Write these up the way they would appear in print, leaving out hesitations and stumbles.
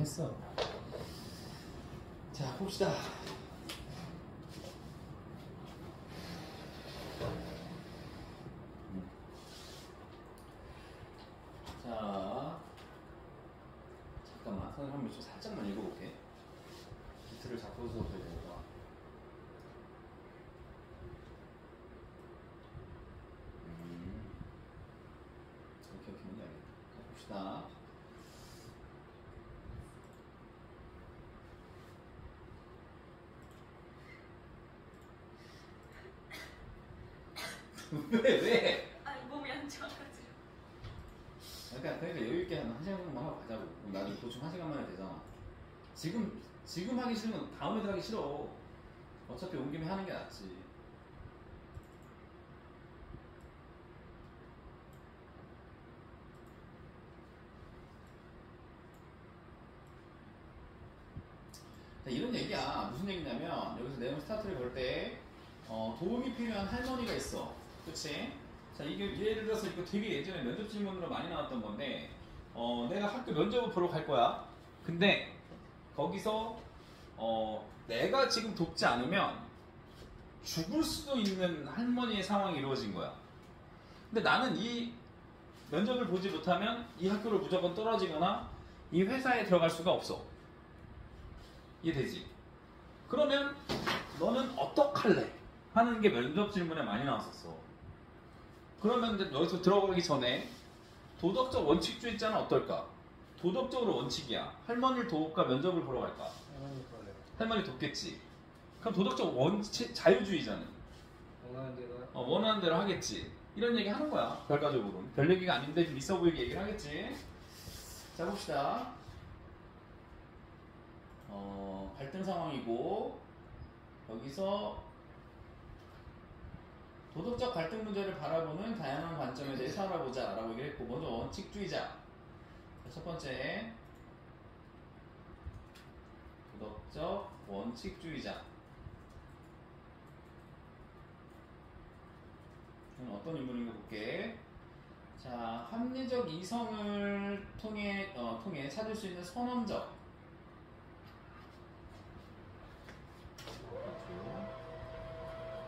했어. 자, 봅시다. 자, 잠깐만. 선생님 한번 좀 살짝만 읽어볼게. 비트를 잡고서 해야 되니까. 이렇게 뭔지 알겠다. 자, 봅시다. 왜? 아니 몸이 안 좋아가지고. 그러니까 여유있게 한 시간 정도만 하고 가자고. 그럼 나중에 보충 한 시간 만에 되잖아. 지금 하기 싫으면 다음 애들 하기 싫어. 어차피 온 김에 하는 게 낫지. 자, 이런 얘기야. 무슨 얘기냐면 여기서 내용 스타트를 걸 때 도움이 필요한 할머니가 있어. 그치? 자, 이게 예를 들어서 이거 되게 예전에 면접 질문으로 많이 나왔던 건데 내가 학교 면접을 보러 갈 거야. 근데 거기서 내가 지금 돕지 않으면 죽을 수도 있는 할머니의 상황이 이루어진 거야. 근데 나는 이 면접을 보지 못하면 이 학교를 무조건 떨어지거나 이 회사에 들어갈 수가 없어. 이해되지? 그러면 너는 어떡할래? 하는 게 면접 질문에 많이 나왔었어. 그러면 이제 여기서 들어가기 전에 도덕적 원칙주의자는 어떨까? 도덕적으로 원칙이야. 할머니를 도울까? 면접을 보러 갈까? 할머니 돕겠지. 그럼 도덕적 원칙, 자유주의자는? 원하는 대로 원하는 대로 하겠지. 이런 얘기 하는 거야. 결과적으로는. 별 얘기가 아닌데 좀 있어 보이게 얘기를 하겠지. 자, 봅시다. 갈등 상황이고 여기서 도덕적 갈등 문제를 바라보는 다양한 관점에 대해서 알아보자 라고 얘기를 했고, 먼저 원칙주의자. 첫 번째 도덕적 원칙주의자. 어떤 인물인가 볼게. 자, 합리적 이성을 통해 찾을 수 있는 선언적.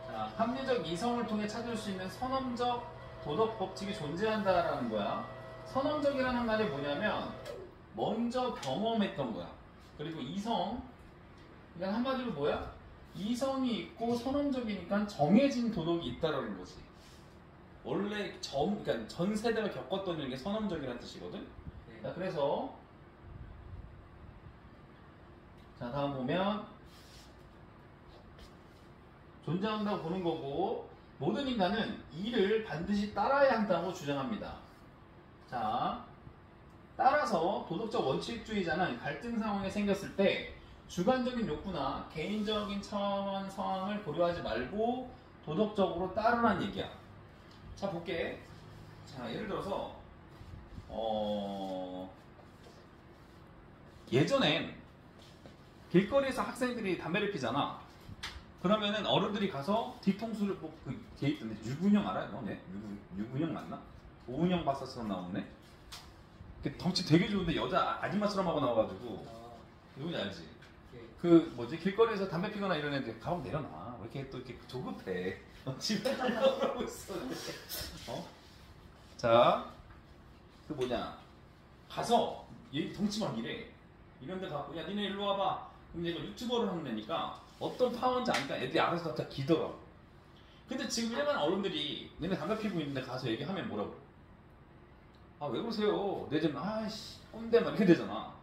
자, 합리적 이성을 통해 찾을 수 있는 선언적 도덕 법칙이 존재한다라는 거야. 선언적이라는 말이 뭐냐면 먼저 경험했던 거야. 그리고 이성, 그러니까 한마디로 뭐야? 이성이 있고 선언적이니까 정해진 도덕이 있다라는 거지. 원래 그러니까 전 세대가 겪었던 일이 선언적이라는 뜻이거든. 네. 자, 그래서 자, 다음 보면 존재한다고 보는 거고, 모든 인간은 이를 반드시 따라야 한다고 주장합니다. 자, 따라서 도덕적 원칙주의자는 갈등 상황이 생겼을 때 주관적인 욕구나 개인적인 차원 상황을 고려하지 말고 도덕적으로 따르라는 얘기야. 자, 볼게. 자, 예를 들어서 예전엔 길거리에서 학생들이 담배를 피잖아. 그러면은 어른들이 가서 뒤통수를 그 뒤에 있던데 유근영 알아요? 너네? 유근영 맞나? 오은영 박사처럼 나오네? 덩치 되게 좋은데 여자 아줌마처럼 하고 나와가지고 누군지 알지? 예. 그 뭐지? 길거리에서 담배 피거나 이런 애들 가방 내려놔. 왜 이렇게 또 이렇게 조급해? 집에 가려고 있어. 자, 그 뭐냐? 가서 얘 덩치만 이래. 이런 데 가고, 야 니네 일로 와봐. 그럼 얘가 유튜버를 하는 애니까 어떤 파워인지 아니까 애들이 알아서 다 기더라고. 근데 지금 일반 어른들이 너네 담배 피고 있는데 가서 얘기하면 뭐라고? 아, 왜 그러세요? 내지면 아이씨 꼰대 막 이렇게 되잖아.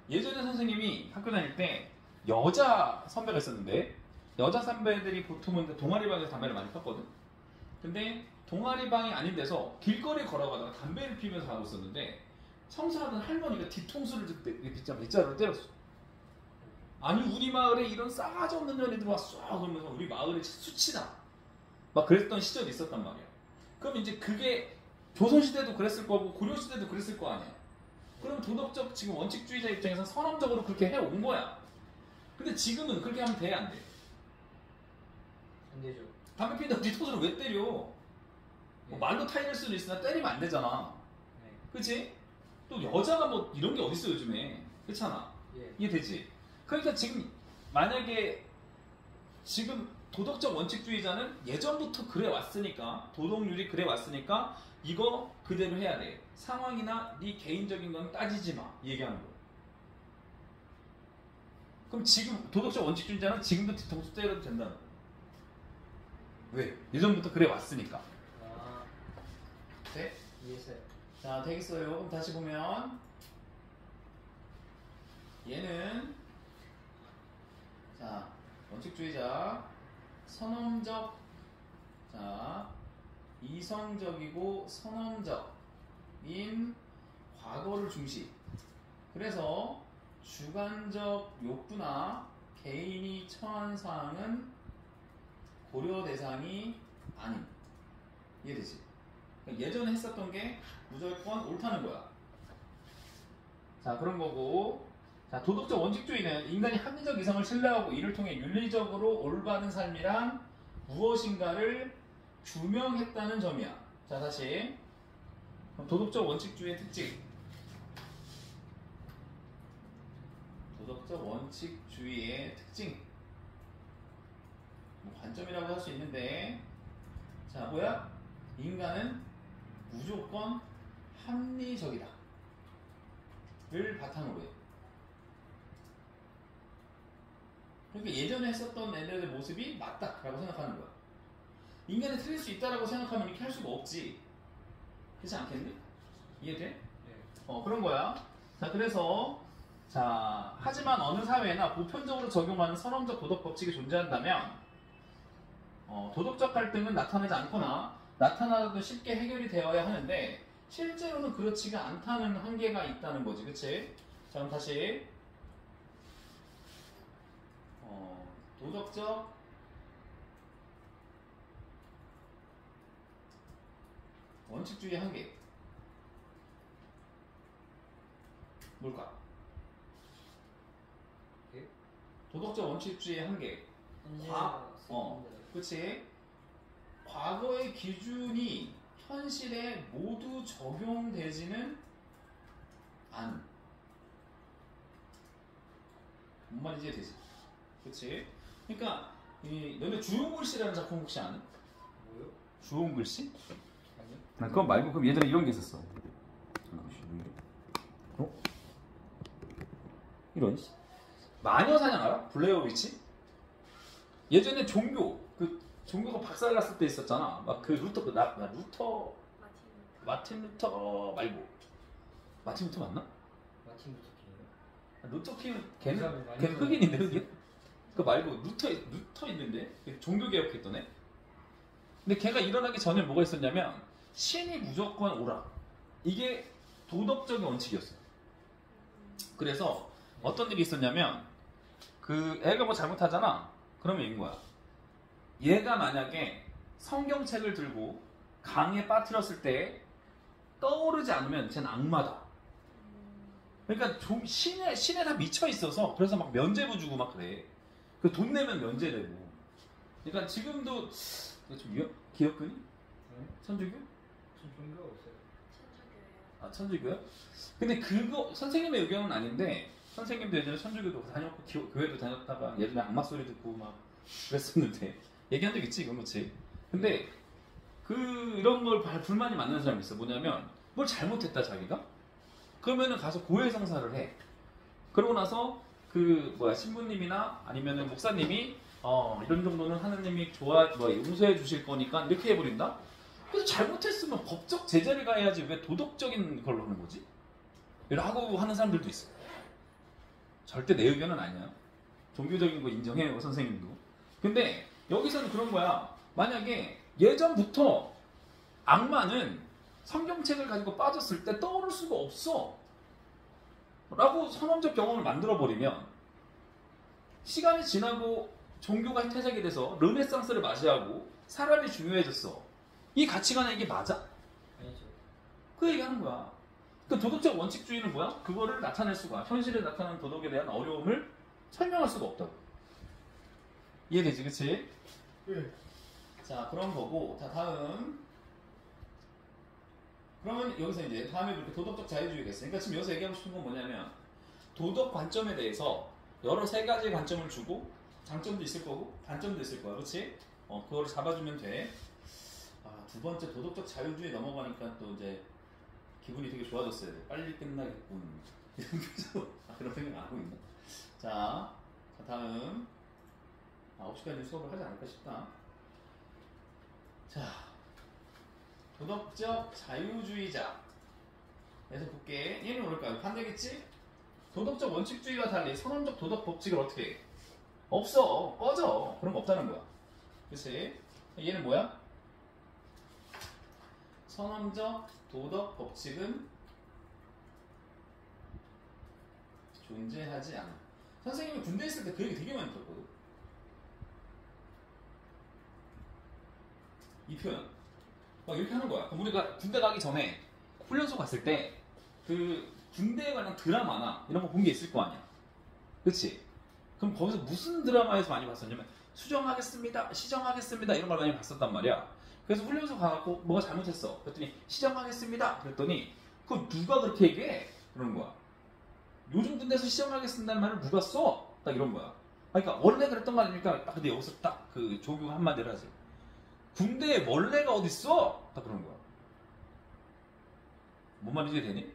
예전에 선생님이 학교 다닐 때 여자 선배가 있었는데, 여자 선배들이 보통은 동아리방에서 담배를 많이 폈거든. 근데 동아리방이 아닌 데서 길거리에 걸어가다가 담배를 피우면서 가고 있었는데 청소하던 할머니가 뒤통수를 빗자루로 때렸어. 아니 우리 마을에 이런 싸가지 없는 년이 들어왔어 그러면서 우리 마을에 수치다 막 그랬던 시절이 있었단 말이야. 그럼 이제 그게 조선시대도 그랬을 거고 고려시대도 그랬을 거 아니야. 그럼 도덕적 지금 원칙주의자 입장에서 선언적으로 그렇게 해온 거야. 근데 지금은 그렇게 하면 돼, 안 돼? 안 되죠. 담배 피는데 뒤통수를 왜 때려? 뭐 말로 타이를 수도 있으나 때리면 안 되잖아. 네. 그치? 또 여자가 뭐 이런 게 어딨어 요즘에. 그렇잖아. 예. 이해되지? 그러니까 지금 만약에 지금 도덕적 원칙주의자는 예전부터 그래 왔으니까 도덕률이 그래 왔으니까 이거 그대로 해야 돼. 상황이나 네 개인적인 건 따지지 마. 이 얘기하는 거야. 그럼 지금 도덕적 원칙주의자는 지금도 뒤통수 때려도 된다는 거야. 왜? 예전부터 그래 왔으니까. 아, 네? 이해했어요. 자, 되겠어요. 그럼 다시 보면 얘는 자 원칙주의자 선험적 자 이성적이고 선험적인 과거를 중시. 그래서 주관적 욕구나 개인이 처한 사항은 고려 대상이 아닌. 이해되지? 그러니까 예전에 했었던 게 무조건 옳다는 거야. 자 그런 거고. 자 도덕적 원칙주의는 인간이 합리적 이성을 신뢰하고 이를 통해 윤리적으로 올바른 삶이란 무엇인가를 규명했다는 점이야. 자 다시 그럼 도덕적 원칙주의의 특징. 도덕적 원칙주의의 특징. 뭐 관점이라고 할 수 있는데 자 뭐야? 인간은 무조건 합리적이다 를 바탕으로 해. 그러니까 예전에 했었던 애들의 모습이 맞다라고 생각하는 거야. 인간이 틀릴 수 있다라고 생각하면 이렇게 할 수가 없지. 그렇지 않겠니? 이해돼? 네. 그런 거야. 자 그래서 자 하지만 어느 사회나 보편적으로 적용하는 선험적 도덕 법칙이 존재한다면 도덕적 갈등은 나타나지 않거나 나타나도 쉽게 해결이 되어야 하는데 실제로는 그렇지가 않다는 한계가 있다는 거지. 그치? 자 그럼 다시 도덕적 원칙주의 한계 뭘까? 예? 도덕적 원칙주의 한계. 그치? 과거의 기준이 현실에 모두 적용되지는 않은. 뭔 말인지 이해되지? 그치? 그러니까 너네 주홍글씨라는 작품 혹시 아는? 뭐요? 주홍글씨? 아니요. 그거 말고 그럼 예전에 이런 게 있었어. 이런 마녀사냥 알아? 블레어 위치? 예전에 종교가 박살났을 때 있었잖아. 막 그 루터 마틴 루터 말고 마틴 루터 맞나? 마틴 루터 킹이요? 루터 킹은 그 사람이 많이 걔는 흑인인데 흑인? 그 말고 루터 있는데 종교 개혁했던 애. 근데 걔가 일어나기 전에 뭐가 있었냐면 신이 무조건 오라. 이게 도덕적인 원칙이었어. 그래서 어떤 일이 있었냐면 그 애가 뭐 잘못하잖아. 그러면 이긴 거야. 얘가 만약에 성경책을 들고 강에 빠뜨렸을 때 떠오르지 않으면 쟤는 악마다. 그러니까 신에 다 미쳐 있어서 그래서 막 면죄부 주고 막 그래. 그 돈 내면 면죄되고. 그러니까 지금도 좀 기억하니? 네? 천주교? 전 종교가 없어요. 아 천주교요? 근데 그거 선생님의 의견은 아닌데 선생님도 예전에 천주교도 다녔고 교회도 다녔다가 예전에 악마 소리 듣고 막 그랬었는데 얘기한 적 있지 이건 그렇지. 근데 이런 걸 불만이 많는 사람이 있어. 뭐냐면 뭘 잘못했다 자기가? 그러면은 가서 고해성사를 해. 그러고 나서 신부님이나 아니면은 목사님이 이런 정도는 하느님이 용서해 주실 거니까 이렇게 해버린다? 그래서 잘못했으면 법적 제재를 가해야지 왜 도덕적인 걸로 하는 거지? 라고 하는 사람들도 있어. 절대 내 의견은 아니야. 종교적인 거 인정해요 선생님도. 근데 여기서는 그런 거야. 만약에 예전부터 악마는 성경책을 가지고 빠졌을 때 떠오를 수가 없어 라고 선언적 경험을 만들어버리면 시간이 지나고 종교가 퇴색이 돼서 르네상스를 맞이하고 사람이 중요해졌어. 이 가치관에 이게 맞아? 아니죠. 그 얘기하는 거야. 그 도덕적 원칙주의는 뭐야? 그거를 나타낼 수가, 현실에 나타나는 도덕에 대한 어려움을 설명할 수가 없다고. 이해되지, 그치? 네. 자, 그런 거고. 자, 다음. 그러면 여기서 이제 다음에 그렇게 도덕적 자유주의가 있어. 그러니까 지금 여기서 얘기하고 싶은 건 뭐냐면 도덕 관점에 대해서 여러 세 가지 관점을 주고 장점도 있을 거고 단점도 있을 거야, 그렇지? 그거를 잡아주면 돼. 두 번째 도덕적 자유주의 넘어가니까 또 이제 기분이 되게 좋아졌어요. 빨리 끝나겠군. 그런 생각 안 하고 있나? 자 다음 9시까지 수업을 하지 않을까 싶다. 자, 도덕적 자유주의자에서 볼게. 얘는 뭘까요? 반대겠지? 도덕적 원칙주의와 달리 선언적 도덕 법칙을 어떻게 해? 없어. 꺼져. 그런 거 없다는 거야. 그치? 얘는 뭐야? 선언적 도덕 법칙은 존재하지 않아. 선생님이 군대 있을 때 그 얘기 되게 많이 들었거든. 이 표현. 막 이렇게 하는 거야. 그럼 우리가 군대 가기 전에 훈련소 갔을 때 그 군대에 관한 드라마나 이런 거 본 게 있을 거 아니야. 그치? 그럼 거기서 무슨 드라마에서 많이 봤었냐면 수정하겠습니다, 시정하겠습니다 이런 걸 많이 봤었단 말이야. 그래서 훈련소 가갖고 뭐가 잘못했어. 그랬더니 시정하겠습니다. 그랬더니 그거 누가 그렇게 얘기해? 그런 거야. 요즘 군대에서 시정하겠습니다는 말을 누가 써? 딱 이런 거야. 그러니까 원래 그랬던 거 아닙니까? 딱 근데 여기서 딱 그 조교가 한마디를 하지. 군대에 원래가 어딨어? 딱 그런 거야. 뭔 말인지 되니?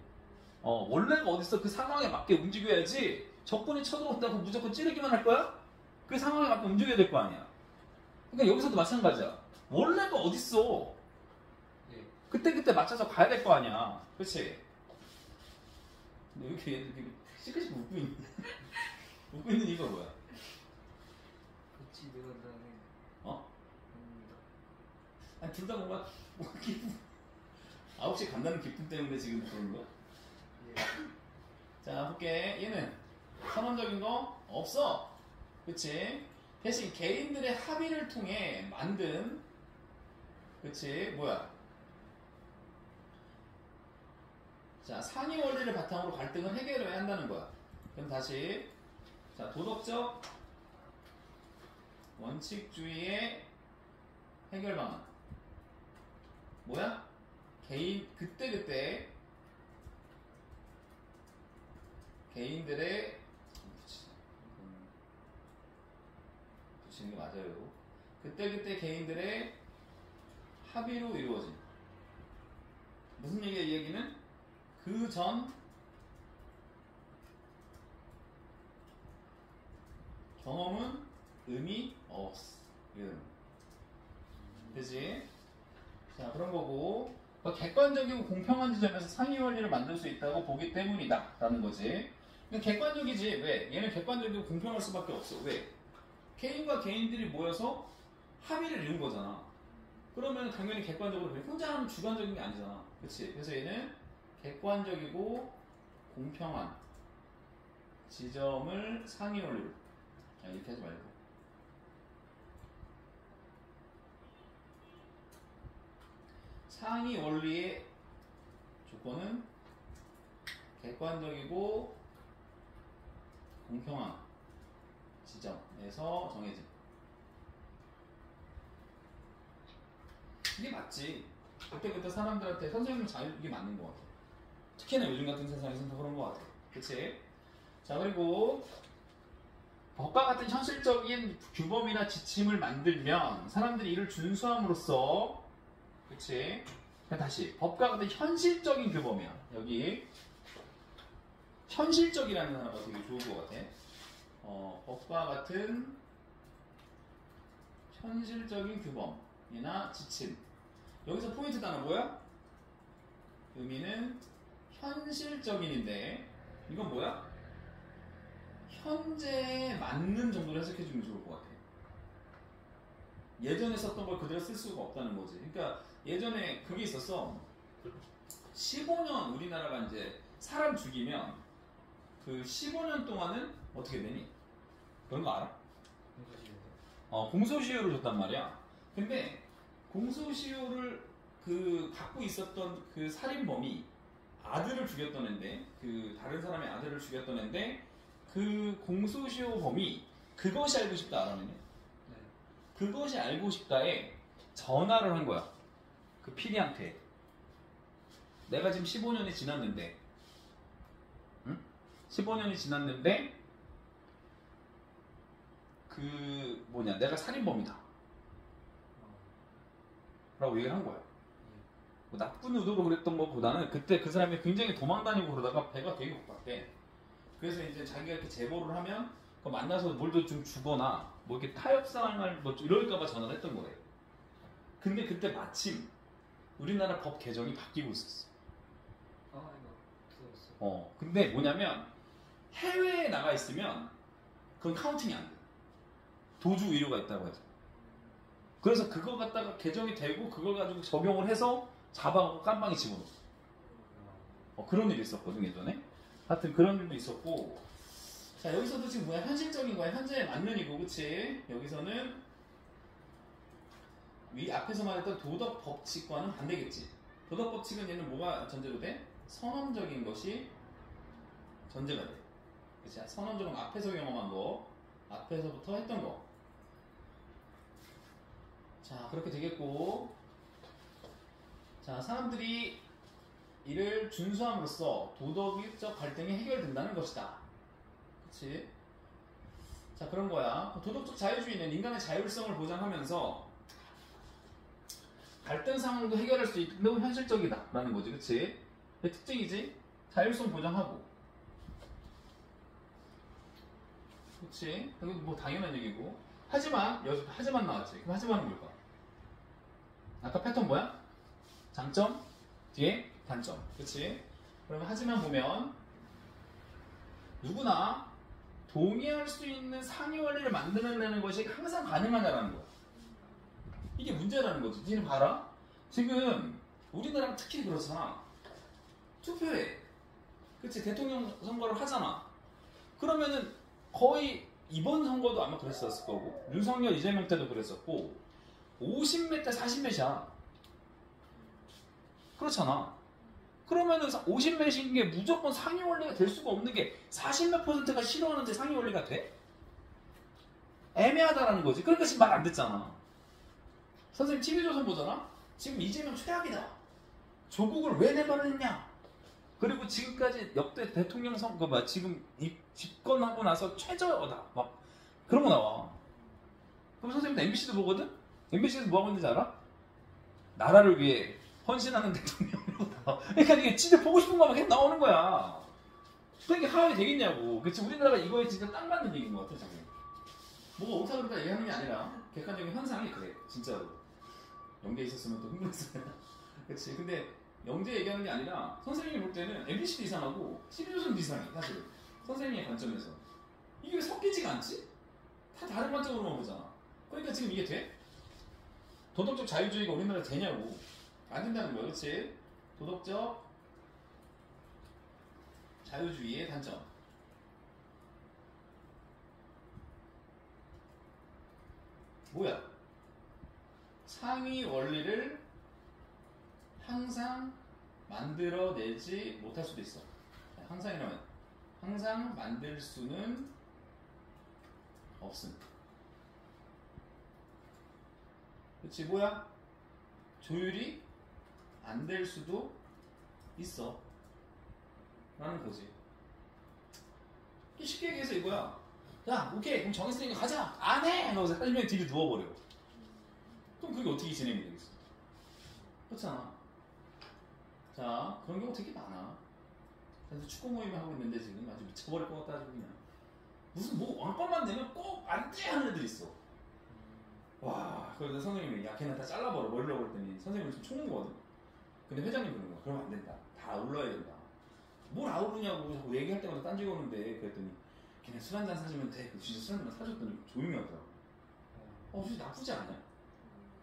원래가 어딨어? 그 상황에 맞게 움직여야지. 적군이 쳐들어온다고 무조건 찌르기만 할 거야? 그 상황에 맞게 움직여야 될 거 아니야. 그러니까 여기서도 마찬가지야. 원래가 어딨어? 네. 그때 맞춰서 가야 될 거 아니야. 그렇지? 근데 왜 이렇게 얘들 시크시 웃고 있는 웃고 있는 이유가 뭐야? 같이 들어간다는 겁니다. 아니 둘 다 뭔가 기쁨 9시 간다는 기쁨 때문에 지금 그러는 거야? 예. 자 볼게. 얘는 선언적인 거 없어. 그치? 대신 개인들의 합의를 통해 만든 그치? 뭐야? 자 상위 원리를 바탕으로 갈등을 해결해야 한다는 거야. 그럼 다시 자 도덕적 원칙주의의 해결 방안 뭐야? 개인 그때 개인들의 붙이는 게 맞아요. 그때 개인들의 합의로 이루어진 무슨 얘기야? 이 얘기는 그 전 경험은 의미 없어. 그지? 자 그런 거고 객관적이고 공평한 지점에서 상위 원리를 만들 수 있다고 보기 때문이다 라는 거지. 객관적이지. 왜? 얘는 객관적이고 공평할 수밖에 없어. 왜? 개인과 개인들이 모여서 합의를 이룬 거잖아. 그러면 당연히 객관적으로 그래. 혼자 하면 주관적인 게 아니잖아. 그치? 그래서 얘는 객관적이고 공평한 지점을 상위 원리로 이렇게 하지 말고 상위 원리의 조건은 객관적이고 공평한 지점에서 정해진. 이게 맞지. 그때 사람들한테 선생님을 잘 이게 맞는 것 같아. 특히나 요즘 같은 세상에서는 더 그런 것 같아. 그치? 자 그리고 법과 같은 현실적인 규범이나 지침을 만들면 사람들이 이를 준수함으로써 그치? 다시 법과 같은 현실적인 규범이야. 여기 현실적이라는 단어가 되게 좋은 것 같아. 법과 같은 현실적인 규범이나 지침. 여기서 포인트 단어 뭐야? 의미는 현실적인인데 이건 뭐야? 현재에 맞는 정도로 해석해주면 좋을 것 같아. 예전에 썼던 걸 그대로 쓸 수가 없다는 거지. 그러니까 예전에 그게 있었어. 15년 우리나라가 이제 사람 죽이면 그 15년 동안은 어떻게 되니? 그런 거 알아? 공소시효를 줬단 말이야. 근데 공소시효를 갖고 있었던 그 살인범이 아들을 죽였던 앤데 그 다른 사람의 아들을 죽였던 앤데 그 공소시효 범이 그것이 알고 싶다 알아내네. 네. 그것이 알고 싶다에 전화를 한 거야. 그 PD한테. 내가 지금 15년이 지났는데, 응? 15년이 지났는데 내가 살인범이다 라고 얘기를 한 거야. 뭐 나쁜 의도로 그랬던 것보다는 그때 그 사람이 굉장히 도망다니고 그러다가 배가 되게 고팠대. 그래서 이제 자기가 이렇게 제보를 하면 만나서 뭘도 좀 주거나 뭐 이렇게 타협상을 뭐 이럴까봐 전화를 했던 거래. 근데 그때 마침 우리나라 법 개정이 바뀌고 있었어. 이거 들었어. 근데 뭐냐면 해외에 나가 있으면 그건 카운팅이 안 돼. 도주 의료가 있다고 해서. 그래서 그거 갖다가 개정이 되고 그걸 가지고 적용을 해서 잡아가고 깜빵에 집어넣었어. 그런 일이 있었거든 예전에. 하여튼 그런 일도 있었고. 자, 여기서도 지금 뭐야? 현실적인 거야. 현재에 맞는 이고, 그치? 여기서는 위 앞에서 말했던 도덕 법칙과는 반대겠지. 도덕 법칙은 얘는 뭐가 전제로 돼? 선언적인 것이 전제가 돼. 그치? 선언적은 앞에서 경험한 거, 앞에서부터 했던 거. 자, 그렇게 되겠고. 자, 사람들이 이를 준수함으로써 도덕적 갈등이 해결된다는 것이다. 그치? 자, 그런 거야. 도덕적 자유주의는 인간의 자율성을 보장하면서 갈등 상황도 해결할 수 있는 현실적이다 라는 거지. 그치? 그 특징이지? 자율성 보장하고. 그치? 이거 뭐 당연한 얘기고. 하지만 나왔지. 그럼 하지만은 뭘까? 아까 패턴 뭐야? 장점, 뒤에 단점. 그치? 그러면 하지만 보면 누구나 동의할 수 있는 상위 원리를 만들어내는 것이 항상 가능하다는 거야. 이게 문제라는 거지. 니는 봐라. 지금 우리나라가 특히 그렇잖아. 투표해. 그치? 대통령 선거를 하잖아. 그러면은 거의 이번 선거도 아마 그랬었을 거고 윤석열, 이재명 때도 그랬었고 50몇 대 40몇이야. 그렇잖아. 그러면은 50몇인 게 무조건 상위 원리가 될 수가 없는 게 40몇 %가 싫어하는데 상위 원리가 돼? 애매하다라는 거지. 그러니까 지금 말 안 듣잖아. 선생님 TV조선 보잖아? 지금 이재명 최악이다. 조국을 왜 내보냈냐? 그리고 지금까지 역대 대통령 선거 지금 집권하고 나서 최저다. 막 그런 거 나와. 그럼 선생님도 MBC도 보거든? MBC에서 뭐 하고 있는지 알아? 나라를 위해 헌신하는 대통령으로 나와. 그러니까 이게 진짜 보고 싶은 것만 계속 나오는 거야. 그러니까 하락이 되겠냐고. 그치? 우리나라가 이거에 진짜 딱 맞는 얘기인 것 같아, 자기. 뭐가 옳다 그르다 얘기하는 게 아니라 객관적인 현상이 그래, 진짜로. 영재 있었으면 또 흥분했어요. 그치? 근데 영재 얘기하는 게 아니라 선생님이 볼 때는 MBC도 이상하고 TV조선도 이상해, 사실. 선생님의 관점에서. 이게 왜 섞이지가 않지? 다 다른 관점으로만 보잖아. 그러니까 지금 이게 돼? 도덕적 자유주의가 우리나라에 되냐고. 안 된다는 거야, 그치? 도덕적 자유주의의 단점. 뭐야? 상위 원리를 항상 만들어내지 못할 수도 있어. 항상이라면 항상 만들 수는 없음. 그치? 뭐야? 조율이 안 될 수도 있어 라는 거지. 쉽게 얘기해서 이거야. 야, 오케이, 그럼 정했으니까 가자. 안 해! 하면서 40명이 뒤로 누워버려. 그럼 그게 어떻게 진행이 되겠어? 그렇잖아. 자, 그런 경우 되게 많아. 그래서 축구 모임을 하고 있는데 지금 아주 미쳐버릴 것 같다. 아주 그냥 무슨 뭐 왕빨만 내면 꼭 안 돼! 하는 애들이 있어. 와, 그래서 선생님이 야, 걔네 다 잘라버려. 뭐려고 그랬더니 선생님은 지금 총는 거거든. 근데 회장님 그러는 거야. 그러면 안 된다. 다 아울러야 된다. 뭘 아우르냐고 자꾸 얘기할 때마다 딴지 거는데. 그랬더니 걔네 술 한잔 사주면 돼. 진짜 술 한잔 사줬더니 조용히 하더라고. 진짜 나쁘지 않냐?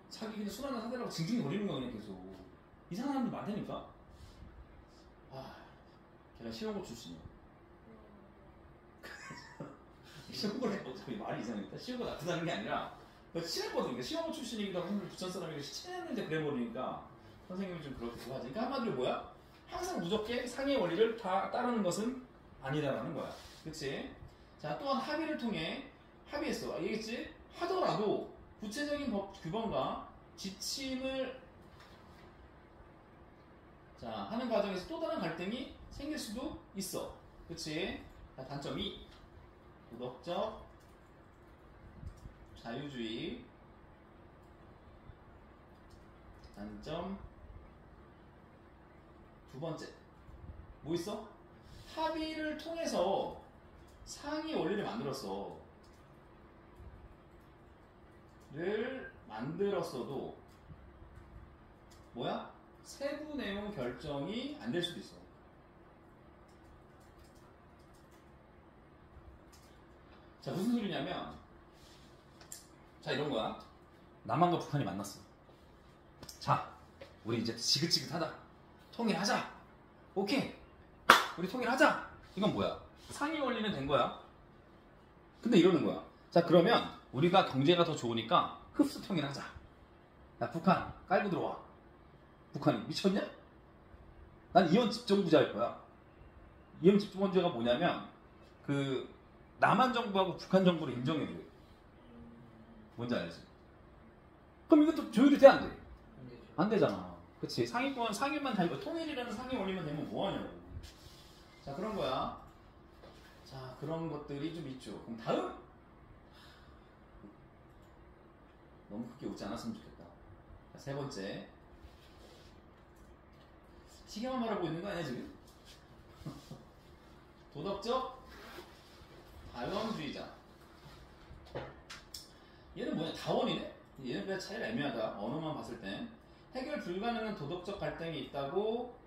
자기 그냥 술 한잔 사달라고 징징 거리는 거야 그냥 계속. 이상한 사람들 많다니까. 걔가 시험고 출신이야. 시험고를 어차피 말이 이상했다. 시험고 나쁘다는 게 아니라 친했거든. 시험고 출신이기도 하고 부천 사람이고 친했는데 그래버리니까 선생님이 좀 그렇게 좋아하지. 그러니까 한마디로 뭐야? 항상 무조건 상의 원리를 다 따르는 것은 아니다라는 거야. 그치? 자, 또한 합의를 통해 합의했어. 알겠지? 하더라도 구체적인 법 규범과 지침을 하는 과정에서 또 다른 갈등이 생길 수도 있어. 그치? 자, 단점 2. 도덕적 자유주의. 단점 두 번째. 뭐 있어? 합의를 통해서 상위 원리를 만들었어도 뭐야? 세부 내용 결정이 안 될 수도 있어. 자, 무슨 소리냐면, 자, 이런 거야. 남한과 북한이 만났어. 자, 우리 이제 지긋지긋하다. 통일하자. 오케이. 우리 통일하자. 이건 뭐야? 상위 원리는 된 거야. 근데 이러는 거야. 자, 그러면 우리가 경제가 더 좋으니까 흡수 통일하자. 야, 북한 깔고 들어와. 북한이 미쳤냐? 난 이원 집정부자 할 거야. 이원 집정부자가 뭐냐면 그 남한 정부하고 북한 정부를 인정해줘. 뭔지 알지? 그럼 이것도 조율이 돼, 안 돼? 안 되잖아. 그치? 상위권, 상위만 달고 통일이라는 상위 원리만 되면 뭐하냐고. 자, 그런 거야. 자, 그런 것들이 좀 있죠. 그럼 다음! 너무 크게 웃지 않았으면 좋겠다. 자, 세 번째. 시계만 말하고 있는 거 아니야, 지금? 도덕적 다원주의자. 얘는 뭐냐? 다원이네? 얘는 그냥 차이가 애매하다. 언어만 봤을 땐. 해결 불가능한 도덕적 갈등이 있다고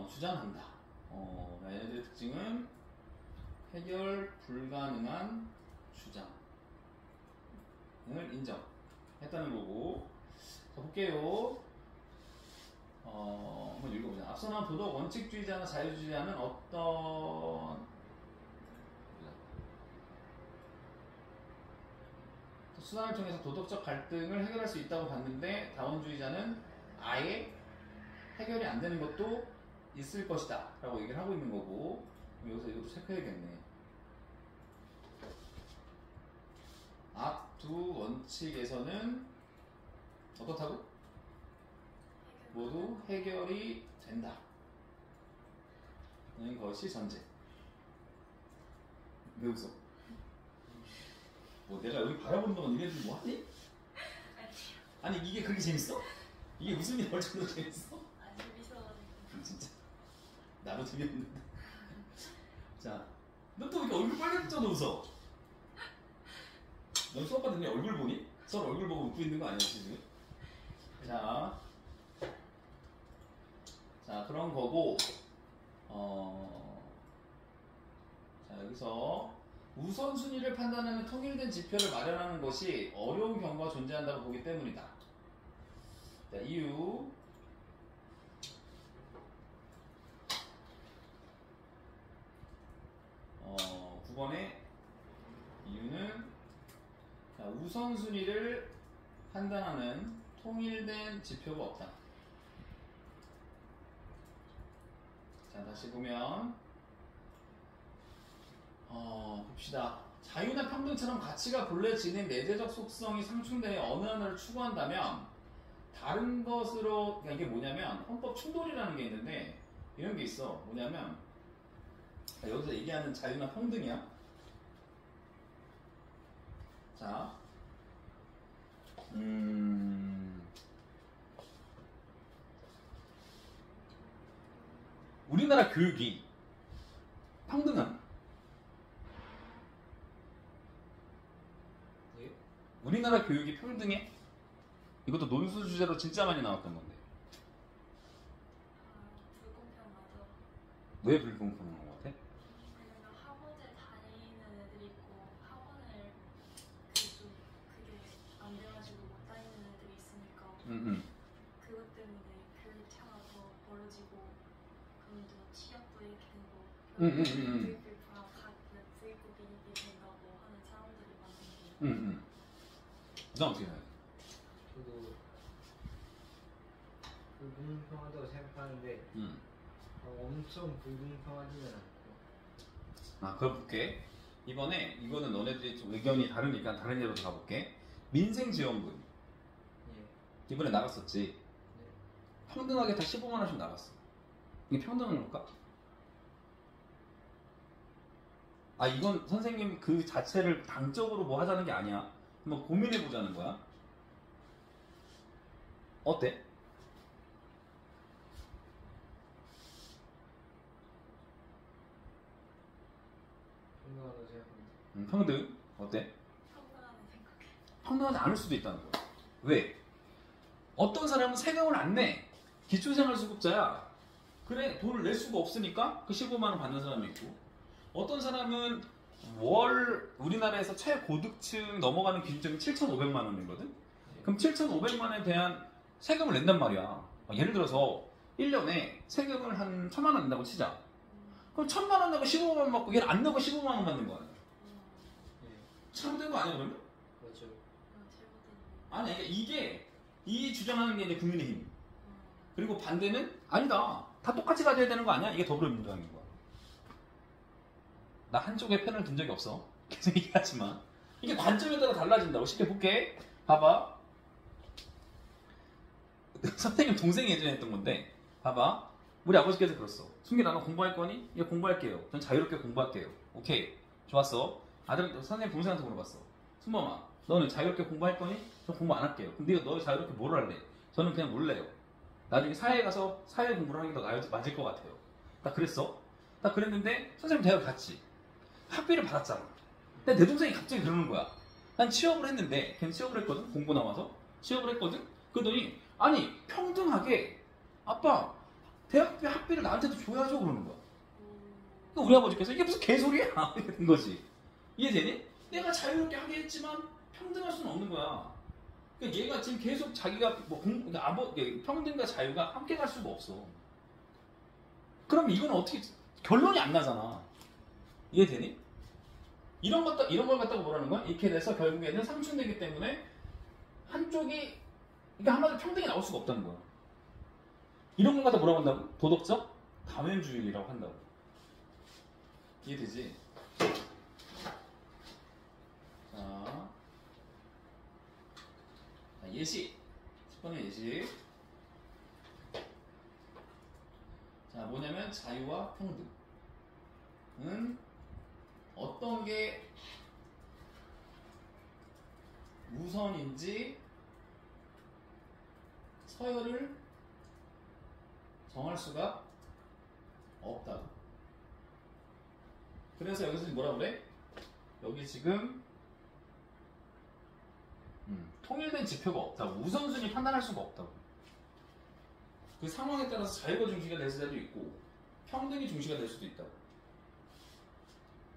주장한다. 얘네들의 특징은 해결 불가능한 주장을 인정했다는 거고. 자, 볼게요. 한번 읽어보자. 앞서 나온 도덕 원칙주의자나 자유주의자는 어떤 수단을 통해서 도덕적 갈등을 해결할 수 있다고 봤는데, 다원주의자는 아예 해결이 안 되는 것도 있을 것이다 라고 얘기를 하고 있는 거고. 여기서 이것도 체크해야겠네. 앞 두 원칙에서는 어떻다고? 모두 해결이 된다 는 것이 전제. 왜 웃어? 뭐 내가 여기 바라보는 동안 니네들 뭐 하니? 아니 이게 그렇게 재밌어? 이게 웃음이 나올 정도로 재밌어? 아, 재밌어가지고. 진짜 나도 재밌는데. 자, 너 또 이렇게 얼굴 빨개졌잖아. 웃어. 넌 수업 받으니 얼굴 보니? 서로 얼굴 보고 웃고 있는 거 아니야 지금? 자, 그런 거고. 자, 여기서 우선순위를 판단하는 통일된 지표를 마련하는 것이 어려운 경우가 존재한다고 보기 때문이다. 자, 이유. 9번의 이유는, 자, 우선순위를 판단하는 통일된 지표가 없다. 자, 다시 보면 봅시다. 자유나 평등처럼 가치가 본래 지닌 내재적 속성이 상충되어 어느 하나를 추구한다면 다른 것으로, 그러니까 이게 뭐냐면 헌법 충돌이라는 게 있는데, 이런 게 있어. 뭐냐면 여기서 얘기하는 자유나 평등이야. 자, 우리나라 교육이 평등한, 예? 우리나라 교육이 평등해? 이것도 논술 주제로 진짜 많이 나왔던 건데. 불공평하죠. 왜 불공평한 것 같아? 왜냐면 학원에 다니는 애들이 있고 학원을 그게 안 돼가지고 못 다니는 애들이 있으니까 그것 때문에 교육 차가 더 벌어지고, 그럼 또 취업도 이렇게 되고 부익불평, 부익부빈이 된다고 하는 사람들이 많은데. 넌 어떻게 생각해? 저도 불공평하다고 생각하는데 엄청 불공평하지는 않고. 아, 그럼 볼게. 이번에 이거는 너네들이 좀 의견이 다르니까 다른 예로 가볼게. 민생지원금 예. 이번에 나갔었지. 네. 평등하게 다 15만 원씩 나갔어. 이게 평등한 걸까? 아 이건 선생님 그 자체를 당적으로 뭐 하자는 게 아니야. 한번 고민해 보자는 거야. 어때? 평등하다고 생각합니다. 평등 어때? 평등하게 생각해. 평등하지 않을 수도 있다는 거야. 왜? 어떤 사람은 세금을 안 내. 기초생활수급자야. 그래 돈을 낼 수가 없으니까 그 15만 원 받는 사람이 있고, 어떤 사람은 월 우리나라에서 최고득층 넘어가는 기준점이 7,500만 원이거든. 그럼 7,500만 원에 대한 세금을 낸단 말이야. 예를 들어서 1년에 세금을 한 1,000만 원 낸다고 치자. 그럼 1,000만 원 내고 15만 원 받고 얘는 안 내고 15만 원 받는 거야. 네. 잘못된 거 아니야 그러면? 그렇죠. 잘못된 아니 그러니까 이게 이 주장하는 게 이제 국민의힘. 그리고 반대는 아니다. 다 똑같이 가져야 되는 거 아니야? 이게 더불어민주당인 거야. 나 한쪽에 편을 든 적이 없어. 계속 얘기하지만 이게 관점에 따라 달라진다고. 쉽게 볼게. 봐봐. 선생님 동생이 예전에 했던 건데 봐봐. 우리 아버지께서 그랬어. 승민아 너 공부할 거니? 예 공부할게요. 전 자유롭게 공부할게요. 오케이 좋았어. 아들 선생님 동생한테 물어봤어. 승범아 너는 자유롭게 공부할 거니? 저 공부 안 할게요. 그럼 네가 너 자유롭게 뭘 할래? 저는 그냥 놀래요. 나중에 사회에 가서 사회 공부를 하는 게 더 맞을 것 같아요. 나 그랬어. 나 그랬는데 선생님 대학 갔지. 학비를 받았잖아. 근데 내 동생이 갑자기 그러는 거야. 난 취업을 했는데 걔는 취업을 했거든. 공부 나와서 취업을 했거든. 그러더니 아니 평등하게 아빠 대학비 학비를 나한테도 줘야죠 그러는 거야. 그러니까 우리 아버지께서 이게 무슨 개소리야 이렇게 된 거지. 이해되니? 내가 자유롭게 하게 했지만 평등할 수는 없는 거야. 그러니까 얘가 지금 계속 자기가 뭐 그러니까 평등과 자유가 함께 갈 수가 없어. 그럼 이건 어떻게 결론이 안 나잖아. 이해되니? 이런 걸 갖다가 뭐라는 거야? 이렇게 돼서 결국에는 상충되기 때문에 한쪽이 그러니까 한마디로 평등이 나올 수가 없다는 거야. 이런 걸 갖다 뭐라고 한다고? 도덕적 다원주의라고 한다고. 이해되지? 자, 예시. 10번의 예시. 자, 뭐냐면 자유와 평등은 어떤 게 우선인지 서열을 정할 수가 없다고. 그래서 여기서 뭐라 그래? 여기 지금 통일된 지표가 없다고. 우선순위 판단할 수가 없다고. 그 상황에 따라서 자유가 중시가 될 수도 있고 평등이 중시가 될 수도 있다고.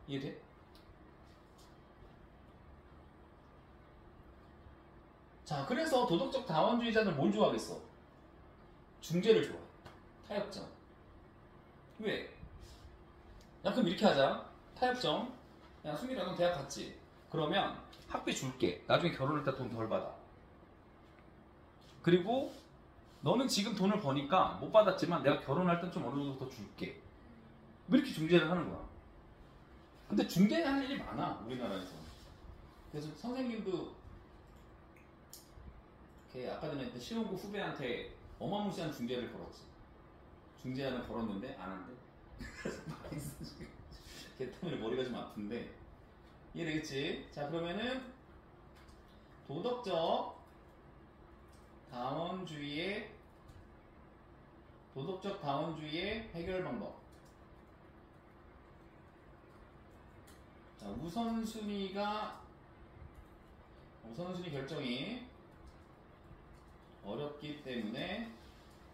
이해돼? 자, 그래서 도덕적 다원주의자는 뭘 좋아하겠어? 중재를 좋아해. 타협점. 왜? 야, 그럼 이렇게 하자. 타협점. 야, 수민아, 넌 대학 갔지? 그러면 학비 줄게. 나중에 결혼할 때 돈 덜 받아. 그리고 너는 지금 돈을 버니까 못 받았지만 내가 결혼할 땐 좀 어느 정도 더 줄게. 뭐 이렇게 중재를 하는 거야. 근데 중재하는 일이 많아, 우리나라에서. 그래서 선생님도 아까 전에 했던 시험고 후배한테 어마무시한 중재를 걸었지. 중재하는 걸었는데 안 한대. 그래서 걔 때문에 머리가 좀 아픈데 이해되겠지? 자, 그러면은 도덕적 다원주의의 해결 방법. 자, 우선순위 결정이 어렵기 때문에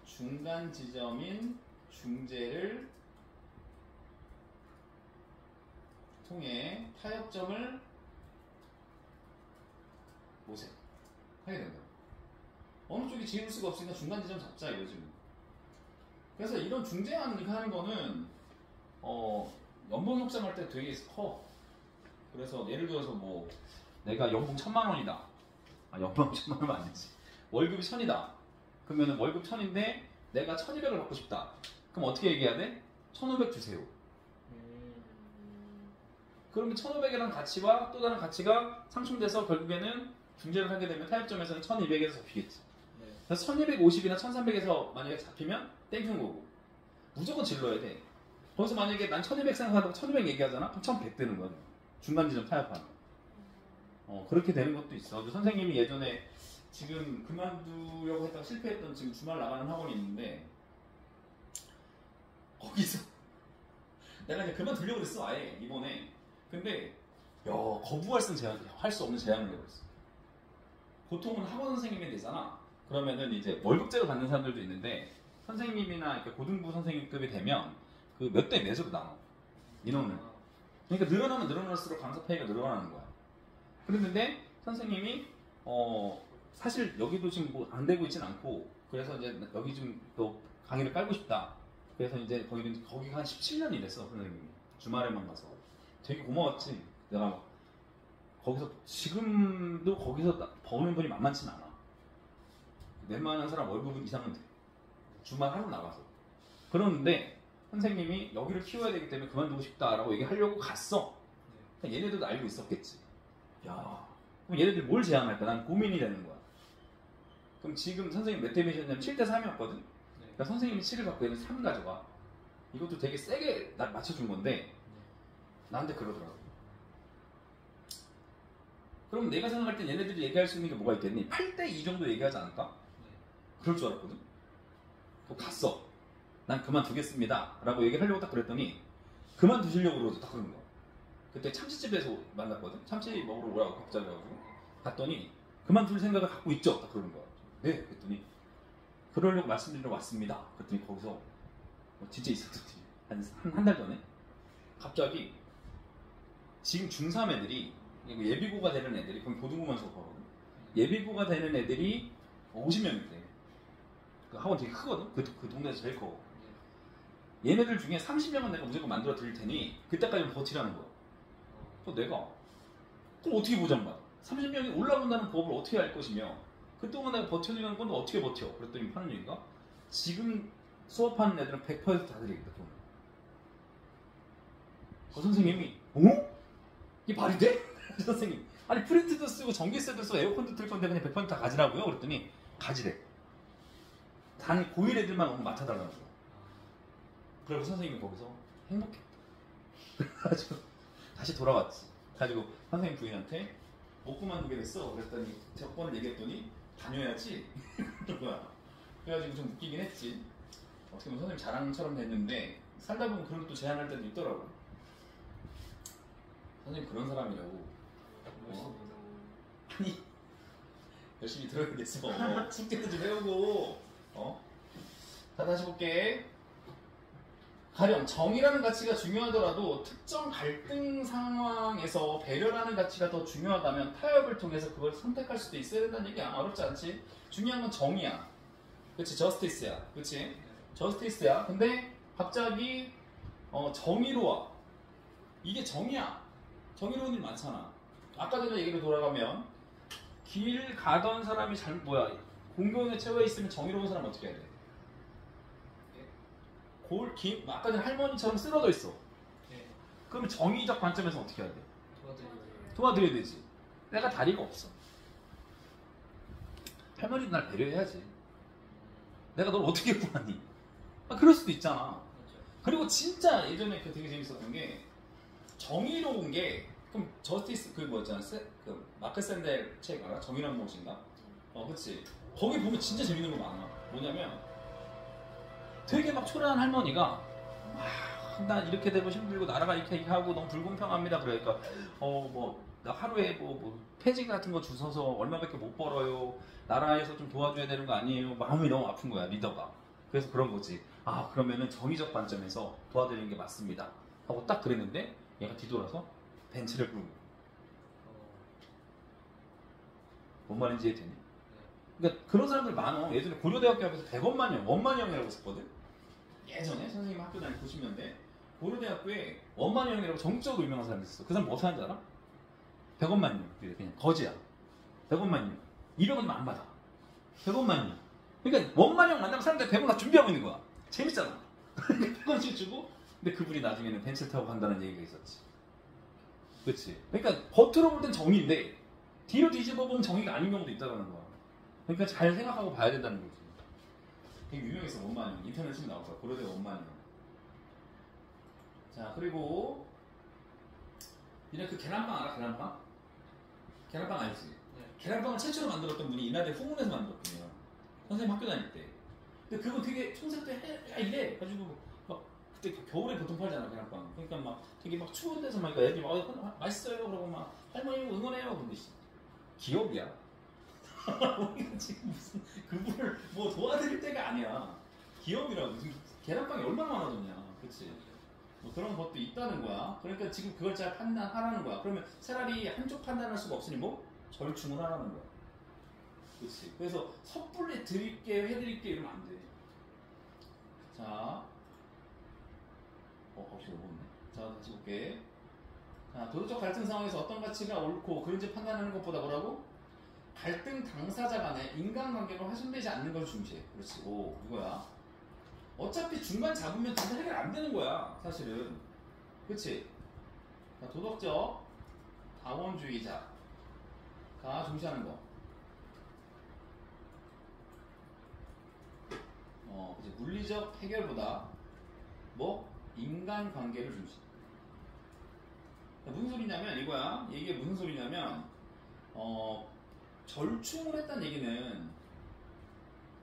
중간 지점인 중재를 통해 타협점을 모색하게 된다. 어느 쪽이 지을 수가 없으니까 중간 지점 잡자 이거지. 그래서 이런 중재하는 거는 연봉 협상할 때 되게 커. 그래서 예를 들어서 뭐 내가 연봉 1,000만 원이다. 연봉 1,000만 원은 아니지. 월급이 1,000이다. 그러면 월급 1,000인데 내가 1,200을 받고 싶다. 그럼 어떻게 얘기해야 돼? 1,500 주세요. 그러면 1,500이라는 가치와 또 다른 가치가 상충돼서 결국에는 중재를 하게 되면 타협점에서는 1,200에서 잡히겠지. 그래서 1,250이나 1,300에서 만약에 잡히면 땡큐는 거고 무조건 질러야 돼. 거기서 만약에 난 1200 생각하다가 1200 얘기하잖아? 그럼 1100 되는 거야. 중간 지점 타협하는. 그렇게 되는 것도 있어. 선생님이 예전에 지금 그만두려고 했다가 실패했던 지금 주말 나가는 학원이 있는데 거기서 내가 이제 그만두려고 그랬어 아예 이번에. 근데 거부할 수 없는 제한을 내버렸어. 보통은 학원 선생님이 되잖아. 그러면은 이제 월급제로 받는 사람들도 있는데 선생님이나 이렇게 고등부 선생님급이 되면 그 몇 대 몇으로 나눠 인원을. 그러니까 늘어나면 늘어날수록 강사 페이가 늘어나는 거야. 그랬는데 선생님이 사실 여기도 지금 뭐 안 되고 있진 않고 그래서 이제 여기 좀 또 강의를 깔고 싶다. 그래서 이제 거기가 한 17년 일했어 선생님이. 주말에만 가서 되게 고마웠지. 내가 거기서 지금도 거기서 버는 돈이 만만치는 않아. 웬만한 사람 월급은 이상은 돼. 주말 하루 나가서. 그러는데 선생님이 여기를 키워야 되기 때문에 그만두고 싶다라고 얘기하려고 갔어. 얘네들도 알고 있었겠지. 야, 그럼 얘네들 뭘 제안할까? 난 고민이 되는 거야. 그럼 지금 선생님 몇 대 몇이었냐면 7대 3이었거든? 그러니까 선생님이 7을 갖고 얘는 3 가져가. 이것도 되게 세게 맞춰준 건데 나한테 그러더라고. 그럼 내가 생각할 땐 얘네들이 얘기할 수 있는 게 뭐가 있겠니? 8대 2 정도 얘기하지 않을까? 그럴 줄 알았거든? 그럼 갔어. 난 그만두겠습니다 라고 얘기를 하려고 딱 그랬더니 그만두시려고 그러고 딱 그러는 거야. 그때 참치집에서 만났거든? 참치 먹으러 오라고 갑자기 해가지고 갔더니 그만둘 생각을 갖고 있죠? 딱 그러는 거야. 네. 그랬더니 그러려고 말씀드리러 왔습니다. 그랬더니 거기서 진짜 있었지. 한 달 전에 갑자기 지금 중3 애들이 예비고가 되는 애들이 거기 고등부만 수업하거든. 예비고가 되는 애들이 50명이 돼. 그 학원 되게 크거든. 그 동네에서 제일 커. 얘네들 중에 30명은 내가 무조건 만들어 드릴 테니 그때까지는 버티라는 거야. 그래서 내가 그럼 어떻게 보장받아? 30명이 올라온다는 법을 어떻게 할 것이며 그동안 내가 버텨주는 건데 어떻게 버텨? 그랬더니 하는 얘기가 지금 수업하는 애들은 100%다 드리겠다. 돈. 그 선생님이 이게 말이 돼? 선생님 아니 프린트도 쓰고 전기세도 쓰고 에어컨도 틀 건데 그냥 100%다 가지라고요? 그랬더니 가지래. 단 고1 애들만 오면 맡아달라는 거야. 그리고 선생님이 거기서 행복했다. 그래가지고 다시 돌아왔지. 그래가지고 선생님 부인한테 못 그만두게 됐어. 그랬더니 적번을 얘기했더니 다녀야지. 그래가지고 좀 웃기긴 했지. 어떻게 보면 선생님 자랑처럼 됐는데 살다 보면 그런 또 제안할 때도 있더라고. 선생님 그런 사람이라고. 아니 열심히 들어야겠어. 숙제도 좀 해오고. 자 다시 볼게. 가령 정의라는 가치가 중요하더라도 특정 갈등 상황에서 배려라는 가치가 더 중요하다면 타협을 통해서 그걸 선택할 수도 있어야 된다는 얘기야. 어렵지 않지? 중요한 건 정의야. 그치? 저스티스야. 그치? 저스티스야. 근데 갑자기 정의로 와. 이게 정의야. 정의로운 일 많잖아. 아까 전에 얘기로 돌아가면 길 가던 사람이 공경에 채워 있으면 정의로운 사람 어떻게 해야 돼? 아까 전에 할머니처럼 쓰러져 있어. 그러면 정의적 관점에서 어떻게 해야 돼? 도와드려야 되지. 내가 다리가 없어. 할머니도 날 배려해야지. 내가 널 어떻게 구하니? 그럴 수도 있잖아. 그리고 진짜 예전에 되게 재밌었던 게 정의로운 게 그럼 저스티스 뭐였잖아. 마크 샌델 책 알아? 정의란 무엇인가? 그치. 거기 보면 진짜 재밌는 거 많아. 뭐냐면 되게 막 초라한 할머니가 난 이렇게 되고 힘들고 나라가 이렇게 하고 너무 불공평합니다. 그러니까 나 하루에 폐지 같은 거 주워서 얼마밖에 못 벌어요. 나라에서 좀 도와줘야 되는 거 아니에요. 마음이 너무 아픈 거야 리더가. 그래서 그런 거지. 그러면은 정의적 관점에서 도와드리는 게 맞습니다. 하고 딱 그랬는데 얘가 뒤돌아서 벤치를 끌고. 뭔 말인지 이해되니? 그러니까 그런 사람들 많어. 예전에 고려대학교 앞에서 100원만영, 원만영이라고 했었거든? 예전에 선생님 학교 다닐 90년대 고려대학교에 원만영이라고 전국적으로 유명한 사람이 있었어. 그 사람 뭐 하는 줄 알아? 100원만영. 그냥 거지야. 100원만영. 200원이면 안 받아. 100원만영. 그러니까 원만영 만나면 사람들이 100원 다 준비하고 있는 거야. 재밌잖아. 100원씩 주고 근데 그분이 나중에는 벤치를 타고 간다는 얘기가 있었지. 그치? 그러니까 겉으로 볼 땐 정의인데 뒤로 뒤집어 보면 정의가 아닌 경우도 있다는 거야. 그러니까 잘 생각하고 봐야 된다는 거지. 되게 유명했어 원만영. 인터넷에 나올 거야. 고려대 원만영. 자, 그리고 니네 그 계란빵 알아? 계란빵? 계란빵 알지? 네. 계란빵을 최초로 만들었던 분이 이날대 후문에서 만들었거든요. 선생님 학교 다닐 때. 근데 그거 되게 청소 때 이래 가지고 막 그때 겨울에 보통 팔잖아 계란빵. 그러니까 막 되게 막 추운 데서 막 애들이 막 맛있어요 그러고 막 할머니 응원해요. 근데 기업이야. 우리가 지금 무슨 그분을 뭐 도와드릴 때가 아니야. 기업이라고 지금 계란빵이 얼마나 많아졌냐, 그렇지? 뭐 그런 것도 있다는 거야. 그러니까 지금 그걸 잘 판단하라는 거야. 그러면 차라리 한쪽 판단할 수가 없으니 뭐 절충을 하라는 거야. 그렇지. 그래서 섣불리 드릴게, 해드릴게 이러면 안 돼. 자, 혹시 어렵네. 자, 다시 볼게. 자, 도덕적 갈등 상황에서 어떤 가치가 옳고 그른지 판단하는 것보다 뭐라고? 갈등 당사자 간의 인간관계가 훼손되지 않는 걸 중시해. 그렇지. 오, 이거야. 어차피 중간 잡으면 진짜 해결 안 되는 거야, 사실은. 그치? 자, 도덕적 다원주의자가 중시하는 거. 그치. 물리적 해결보다 뭐? 인간관계를 중시. 무슨 소리냐면 이거야. 이게 무슨 소리냐면 절충을 했다는 얘기는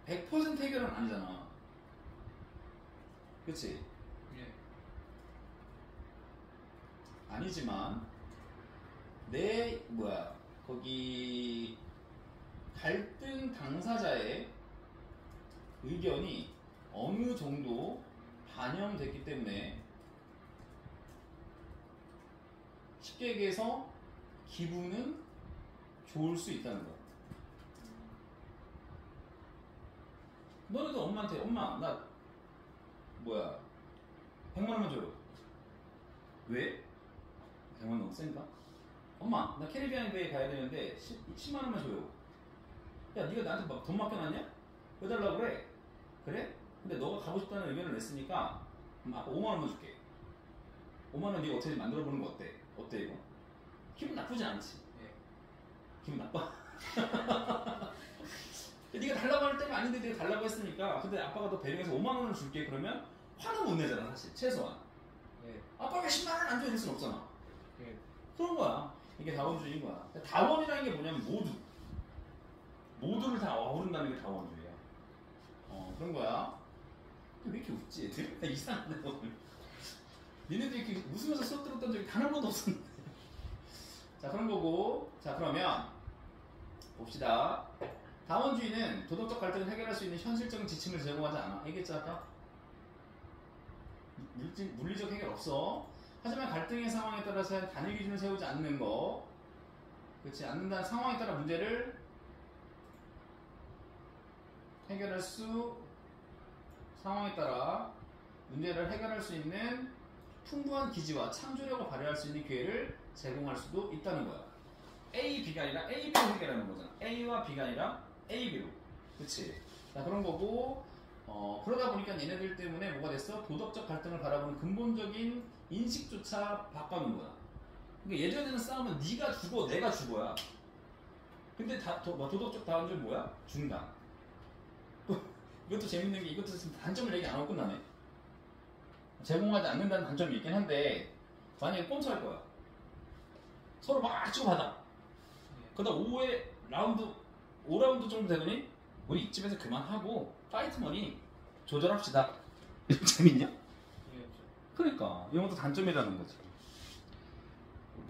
100% 해결은 아니잖아. 그치? 예. 아니지만 거기 갈등 당사자의 의견이 어느 정도 반영됐기 때문에 쉽게 얘기해서 기분은 좋을 수 있다는 거야. 너네도 엄마한테 엄마 나 100만 원만 줘요. 왜? 100만 원 너무 센가? 엄마 나 캐리비안 베이 가야 되는데 10만 원만 줘요. 야 네가 나한테 막 돈 맡겨놨냐? 왜 달라고 그래? 그래? 근데 너가 가고 싶다는 의견을 냈으니까 아빠 5만 원만 줄게. 5만 원 네가 어떻게 만들어보는 거 어때? 어때 이거? 기분 나쁘지 않지? 예. 기분 나빠? 네가 달라고 할 때가 아닌데 내가 달라고 했으니까. 근데 아빠가 너 배려해서 5만 원을 줄게 그러면 화는 못 내잖아 사실 최소한. 예. 아빠가 왜 10만 원 안 줘 이럴 순 없잖아. 예. 그런 거야. 이게 다원주의인 거야. 다원이라는 게 뭐냐면 모두를 다 어우른다는 게 다원주의야. 그런 거야. 왜 이렇게 웃지 애들? 이상한데 오늘. 니네들이 이렇게 웃으면서 수업 들었던 적이 단 한 번도 없었는데. 자 그런 거고. 자 그러면 봅시다. 다원주의는 도덕적 갈등을 해결할 수 있는 현실적인 지침을 제공하지 않아. 얘기했지 아까? 물리적 해결 없어. 하지만 갈등의 상황에 따라서 단일 기준을 세우지 않는 거. 그렇지 않는다는 상황에 따라 문제를 해결할 수 상황에 따라 문제를 해결할 수 있는 풍부한 기지와 창조력을 발휘할 수 있는 기회를 제공할 수도 있다는 거야. A, B가 아니라 A, B로 해결하는 거잖아. A와 B가 아니라 A, B로. 그치? 자, 그런 거고, 그러다 보니까 얘네들 때문에 뭐가 됐어? 도덕적 갈등을 바라보는 근본적인 인식조차 바꿔놓은 거야. 그러니까 예전에는 싸우면 네가 죽어, 내가 죽어야. 근데 도덕적 다원주의는 뭐야? 중간. 또 이것도 재밌는 게 이것도 단점을 얘기 안 하고 끝나네. 제공하지 않는다는 단점이 있긴 한데 만약에 꼼수할 거야. 서로 막 치고받아. 그러다 5라운드 정도 되더니 우리 이쯤에서 그만하고 파이트 머니 조절합시다. 재밌냐? 예. 그러니까 이런 것도 단점이라는 거지.